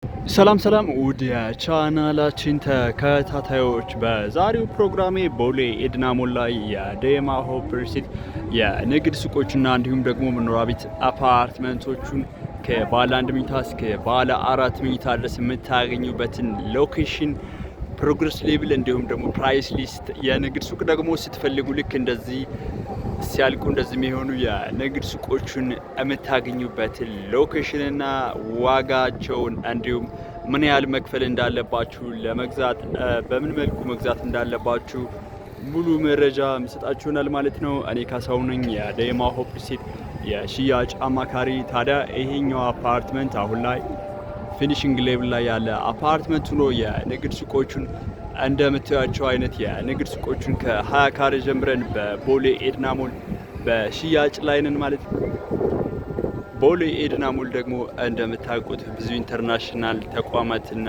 ሰላም ውድ የቻናላችን ተከታታዮች፣ በዛሬው ፕሮግራሜ ቦሌ ኤድና ሞል ላይ የዴማ ሆፕ ሪልስቴት የንግድ ሱቆችና እንዲሁም ደግሞ መኖሪያ ቤት አፓርትመንቶቹን ከባለ 1 መኝታ እስከ ባለ 4 መኝታ ድረስ የምታገኙበትን ሎኬሽን፣ ፕሮግረስ ሌቭል እንዲሁም ደግሞ ፕራይስ ሊስት፣ የንግድ ሱቅ ደግሞ ስትፈልጉ ልክ እንደዚህ ሲያልቁ እንደዚህ የሚሆኑ የንግድ ሱቆችን የምታገኙበትን ሎኬሽንና ዋጋቸውን እንዲሁም ምን ያህል መክፈል እንዳለባችሁ ለመግዛት በምን መልኩ መግዛት እንዳለባችሁ ሙሉ መረጃ መስጣችሁናል ማለት ነው። እኔ ካሳው ነኝ የዴማ ሆፕ ሪልስቴት የሽያጭ አማካሪ። ታዲያ ይሄኛው አፓርትመንት አሁን ላይ ፊኒሺንግ ሌቭል ላይ ያለ አፓርትመንት ሆኖ የንግድ ሱቆቹን እንደምታዩቸው አይነት የንግድ ሱቆችን ከ20 ካሬ ጀምረን በቦሌ ኤድና ሞል በሽያጭ ላይ ነን ማለት ነው። ቦሌ ኤድና ሞል ደግሞ እንደምታውቁት ብዙ ኢንተርናሽናል ተቋማትና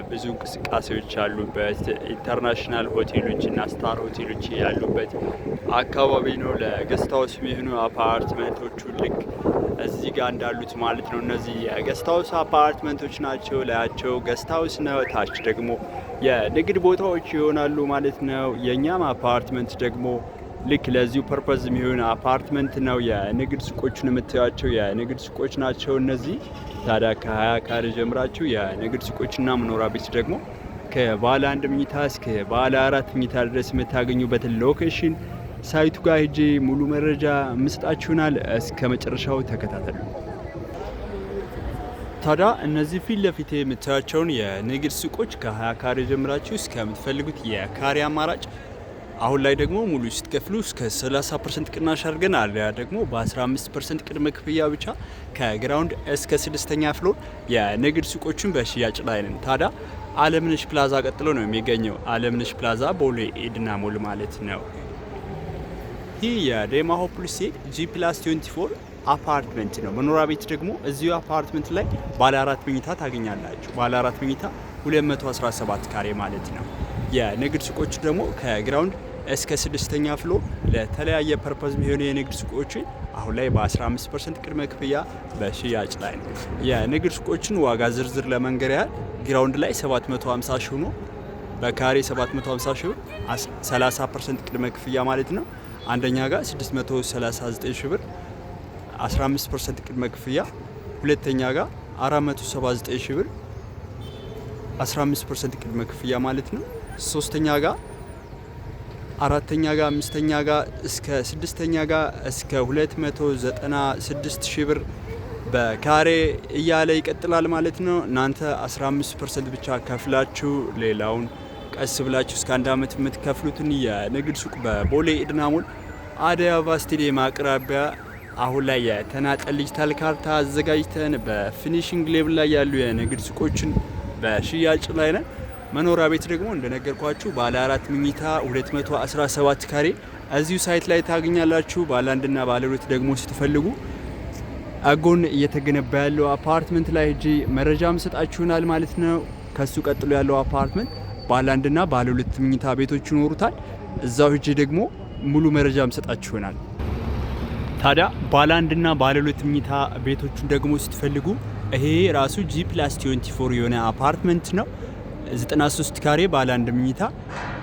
ብዙ እንቅስቃሴዎች ያሉበት ኢንተርናሽናል ሆቴሎች እና ስታር ሆቴሎች ያሉበት አካባቢ ነው። ለገስት ሃውስ የሚሆኑ አፓርትመንቶቹ ልክ እዚህ ጋር እንዳሉት ማለት ነው። እነዚህ የገስት ሃውስ አፓርትመንቶች ናቸው። ላያቸው ገስት ሃውስ ነው፣ ታች ደግሞ የንግድ ቦታዎች ይሆናሉ ማለት ነው። የኛም አፓርትመንት ደግሞ ልክ ለዚሁ ፐርፐዝ የሚሆን አፓርትመንት ነው። የንግድ ሱቆችን የምታዩቸው የንግድ ሱቆች ናቸው እነዚህ። ታዲያ ከ20 ካሬ ጀምራችሁ የንግድ ሱቆችና መኖሪያ ቤት ደግሞ ከባለ 1 መኝታ እስከ ባለ 4 መኝታ ድረስ የምታገኙበትን ሎኬሽን ሳይቱ ጋር ሄጄ ሙሉ መረጃ መስጣችሁናል። እስከ መጨረሻው ተከታተሉ። ታዲያ እነዚህ ፊት ለፊት የምታዩቸውን የንግድ ሱቆች ከ20 ካሬ ጀምራችሁ እስከምትፈልጉት የካሬ አማራጭ አሁን ላይ ደግሞ ሙሉ ስትከፍሉ እስከ 30% ቅናሽ አድርገን አለያ ደግሞ በ15% ቅድመ ክፍያ ብቻ ከግራውንድ እስከ 6ኛ ፍሎር የንግድ ሱቆችን በሽያጭ ላይ ነን። ታዲያ አለምነሽ ፕላዛ ቀጥሎ ነው የሚገኘው። አለምነሽ ፕላዛ ቦሌ ኤድና ሞል ማለት ነው። ይህ የዴማ ሆፕ ሪልስቴት G+24 አፓርትመንት ነው። መኖሪያ ቤት ደግሞ እዚሁ አፓርትመንት ላይ ባለ 4 መኝታ ታገኛላችሁ። ባለ 4 መኝታ 217 ካሬ ማለት ነው። የንግድ ሱቆች ደግሞ ከግራውንድ እስከ 6ኛ ፍሎር ለተለያየ ፐርፐዝ የሚሆኑ የንግድ ሱቆችን አሁን ላይ በ15% ቅድመ ክፍያ በሽያጭ ላይ ነው። የንግድ ሱቆችን ዋጋ ዝርዝር ለመንገር ያህል ግራውንድ ላይ 750 ሺህ ሆኖ በካሬ 750 ሺህ 30% ቅድመ ክፍያ ማለት ነው። አንደኛ ጋር 639 ሺህ ብር 15% ቅድመ ክፍያ፣ ሁለተኛ ጋር 479 ሺህ ብር 15% ቅድመ ክፍያ ማለት ነው። ሶስተኛ ጋር፣ አራተኛ ጋር፣ አምስተኛ ጋር እስከ ስድስተኛ ጋር እስከ 296 ሺህ ብር በካሬ እያለ ይቀጥላል ማለት ነው። እናንተ 15% ብቻ ከፍላችሁ ሌላውን ቀስ ብላችሁ እስከ 1 አመት የምትከፍሉትን የንግድ ሱቅ በቦሌ ኤድና ሞል አደይ አበባ ስቴዲየም አቅራቢያ አሁን ላይ የተናጠል ዲጂታል ካርታ አዘጋጅተን በፊኒሺንግ ሌቭል ላይ ያሉ የንግድ ሱቆችን በሽያጭ ላይ ነን። መኖሪያ ቤት ደግሞ እንደነገርኳችሁ ባለ 4 መኝታ 217 ካሬ እዚሁ ሳይት ላይ ታገኛላችሁ። ባለ 1 እና ባለ 2 ደግሞ ስትፈልጉ አጎን እየተገነባ ያለው አፓርትመንት ላይ ሄጄ መረጃ መስጣችሁናል ማለት ነው። ከሱ ቀጥሎ ያለው አፓርትመንት ባለ 1 እና ባለ 2 መኝታ ቤቶች ይኖሩታል። እዛው ሄጄ ደግሞ ሙሉ መረጃ መስጣችሁናል። ታዲያ ባለ 1 እና ባለ 2 መኝታ ቤቶቹን ደግሞ ስትፈልጉ ይሄ ራሱ G+24 የሆነ አፓርትመንት ነው። 93 ካሬ ባለ 1 መኝታ፣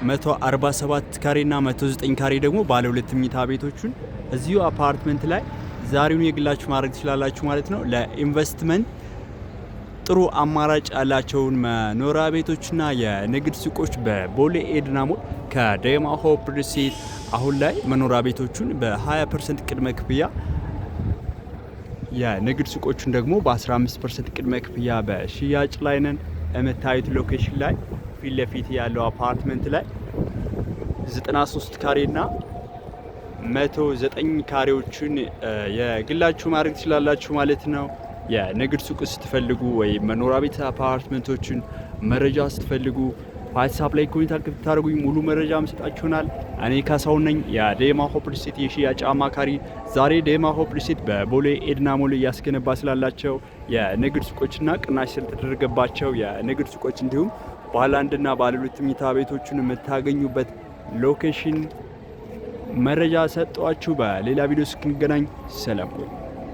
147 ካሬ እና 109 ካሬ ደግሞ ባለ 2 መኝታ ቤቶቹን እዚሁ አፓርትመንት ላይ ዛሬውን የግላችሁ ማድረግ ትችላላችሁ ማለት ነው። ለኢንቨስትመንት ጥሩ አማራጭ ያላቸውን መኖሪያ ቤቶችና የንግድ ሱቆች በቦሌ ኤድና ሞል ከዴማ ሆፕ ሪልስቴት አሁን ላይ መኖሪያ ቤቶቹን በ20% ቅድመ ክፍያ፣ የንግድ ሱቆቹን ደግሞ በ15% ቅድመ ክፍያ በሽያጭ ላይ ነን። የምታዩት ሎኬሽን ላይ ፊት ለፊት ያለው አፓርትመንት ላይ 93 ካሬና 109 ካሬዎችን የግላችሁ ማድረግ ትችላላችሁ ማለት ነው። የንግድ ሱቅ ስትፈልጉ ወይ መኖሪያ ቤት አፓርትመንቶችን መረጃ ስትፈልጉ ዋትስአፕ ላይ ኮንታክት ብታደርጉኝ ሙሉ መረጃ መስጣችሁናል። እኔ ካሳው ነኝ የዴማ ሆፕ ሪልስቴት የሽያጭ አማካሪ። ዛሬ ዴማ ሆፕ ሪልስቴት በቦሌ ኤድና ሞል እያስገነባ ስላላቸው የንግድ ሱቆችና ቅናሽ ስለተደረገባቸው የንግድ ሱቆች እንዲሁም ባለ 1 እና ባለ 2 መኝታ ቤቶችን የምታገኙበት ሎኬሽን መረጃ ሰጠዋችሁ። በሌላ ቪዲዮ እስክንገናኝ ሰላም።